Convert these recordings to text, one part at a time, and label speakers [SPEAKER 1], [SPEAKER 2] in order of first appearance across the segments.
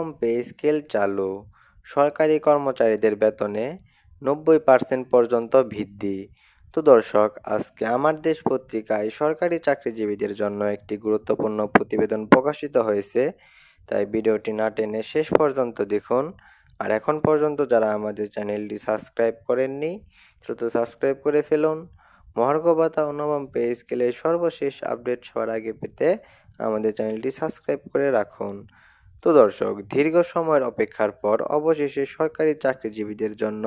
[SPEAKER 1] নবম pay scale চালু, সরকারি কর্মচারীদের বেতনে 90% পর্যন্ত বৃদ্ধি। তো দর্শক, আজকে আমার দেশ পত্রিকায় সরকারি চাকরিজীবীদের জন্য একটি গুরুত্বপূর্ণ প্রতিবেদন প্রকাশিত হয়েছে, তাই ভিডিওটি না টেনে শেষ পর্যন্ত দেখুন। আর এখন পর্যন্ত যারা আমাদের চ্যানেলটি সাবস্ক্রাইব করেননি, দ্রুত সাবস্ক্রাইব করে ফেলুন। মহার্ঘ ভাতা ও নবম পে স্কেলের সর্বশেষ আপডেট সবার আগে পেতে আমাদের চ্যানেলটি সাবস্ক্রাইব করে রাখুন। তো দর্শক, দীর্ঘ সময়ের অপেক্ষার পর অবশেষে সরকারি চাকরিজীবীদের জন্য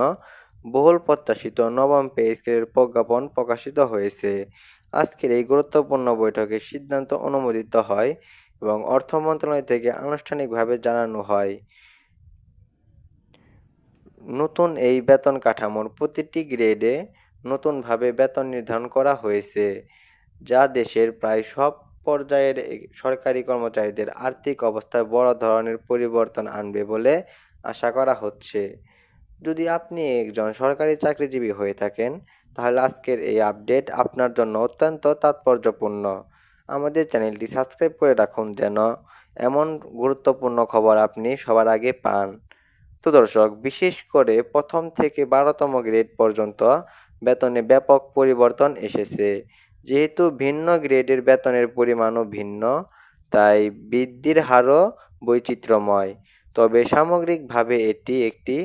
[SPEAKER 1] বহুল প্রত্যাশিত নবম পে স্কেলের প্রজ্ঞাপন প্রকাশিত হয়েছে। আজকের এই গুরুত্বপূর্ণ বৈঠকে সিদ্ধান্ত অনুমোদিত হয় এবং অর্থ মন্ত্রণালয় থেকে আনুষ্ঠানিকভাবে জানানো হয়। নতুন এই বেতন কাঠামোর প্রতিটি গ্রেডে নতুনভাবে বেতন নির্ধারণ করা হয়েছে, যা দেশের প্রায় সব পর্যায়ের সরকারি কর্মচারীদের আর্থিক অবস্থায় বড় ধরনের পরিবর্তন আনবে বলে আশা করা হচ্ছে। যদি আপনি একজন সরকারি চাকরিজীবী হয়ে থাকেন, তাহলে আজকের এই আপডেট আপনার জন্য অত্যন্ত তাৎপর্যপূর্ণ। আমাদের চ্যানেলটি সাবস্ক্রাইব করে রাখুন যেন এমন গুরুত্বপূর্ণ খবর আপনি সবার আগে পান। তো দর্শক, বিশেষ করে প্রথম থেকে 12তম গ্রেড পর্যন্ত বেতনে ব্যাপক পরিবর্তন এসেছে। যেহেতু ভিন্ন গ্রেডের বেতনের পরিমাণও ভিন্ন, তাই বৃদ্ধির হারও বৈচিত্র্যময়। তবে সামগ্রিকভাবে এটি একটি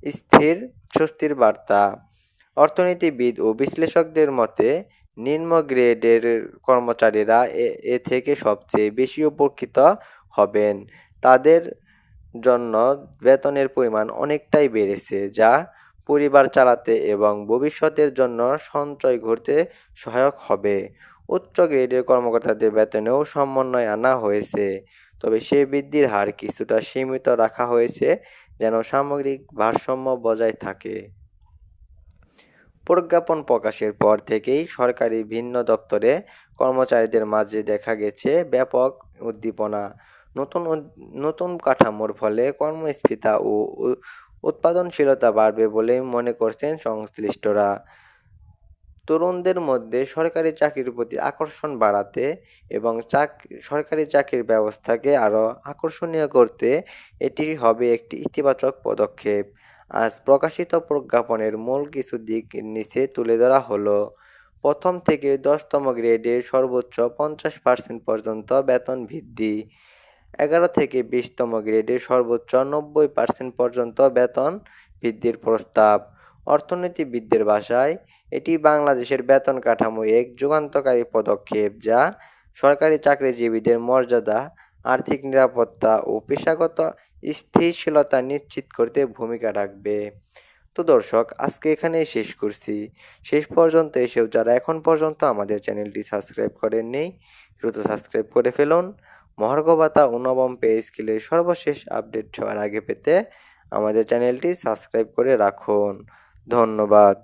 [SPEAKER 1] স্থির স্বস্তির বার্তা। অর্থনীতিবিদ ও বিশ্লেষকদের মতে নিম্ন গ্রেডের কর্মচারীরা এ থেকে সবচেয়ে বেশি উপকৃত হবেন। তাদের জন্য বেতনের পরিমাণ অনেকটাই বেড়েছে, যা পরিবার চালাতে এবং ভবিষ্যতের জন্য সঞ্চয় করতে সহায়ক হবে। উচ্চ গ্রেডের কর্মকর্তাদের বেতনেও সমন্বয় আনা হয়েছে, তবে সেই বৃদ্ধির হার কিছুটা সীমিত রাখা হয়েছে যেন সামগ্রিক ভারসাম্য বজায় থাকে। প্রজ্ঞাপন প্রকাশের পর থেকেই সরকারি ভিন্ন দপ্তরে কর্মচারীদের মাঝে দেখা গেছে ব্যাপক উদ্দীপনা। নতুন কাঠামোর ফলে কর্মস্পৃহা ও উৎপাদনশীলতা বাড়বে বলে মনে করছেন সংশ্লিষ্টরা। তরুণদের মধ্যে সরকারি চাকরির প্রতি আকর্ষণ বাড়াতে এবং সরকারি চাকরির ব্যবস্থাকে আরও আকর্ষণীয় করতে এটি হবে একটি ইতিবাচক পদক্ষেপ। আজ প্রকাশিত প্রজ্ঞাপনের মূল কিছু দিক নিচে তুলে ধরা হলো। প্রথম থেকে 10তম গ্রেডে সর্বোচ্চ 50% পর্যন্ত বেতন বৃদ্ধি। 11 থেকে 20তম গ্রেডে সর্বোচ্চ 90% পর্যন্ত বেতন বৃদ্ধির প্রস্তাব। অর্থনীতিবিদদের ভাষায় এটি বাংলাদেশের বেতন কাঠামো এক যুগান্তকারী পদক্ষেপ, যা সরকারি চাকরিজীবীদের মর্যাদা, আর্থিক নিরাপত্তা ও পেশাগত স্থিতিশীলতা নিশ্চিত করতে ভূমিকা রাখবে। তো দর্শক, আজকে এখানেই শেষ করছি। শেষ পর্যন্ত এসেও যারা এখন পর্যন্ত আমাদের চ্যানেলটি সাবস্ক্রাইব করেননি, দ্রুত সাবস্ক্রাইব করে ফেলুন। মহার্ঘ ভাতা ও নবম পে স্কেলের সর্বশেষ আপডেট সবার আগে পেতে আমাদের চ্যানেলটি সাবস্ক্রাইব করে রাখুন। ধন্যবাদ।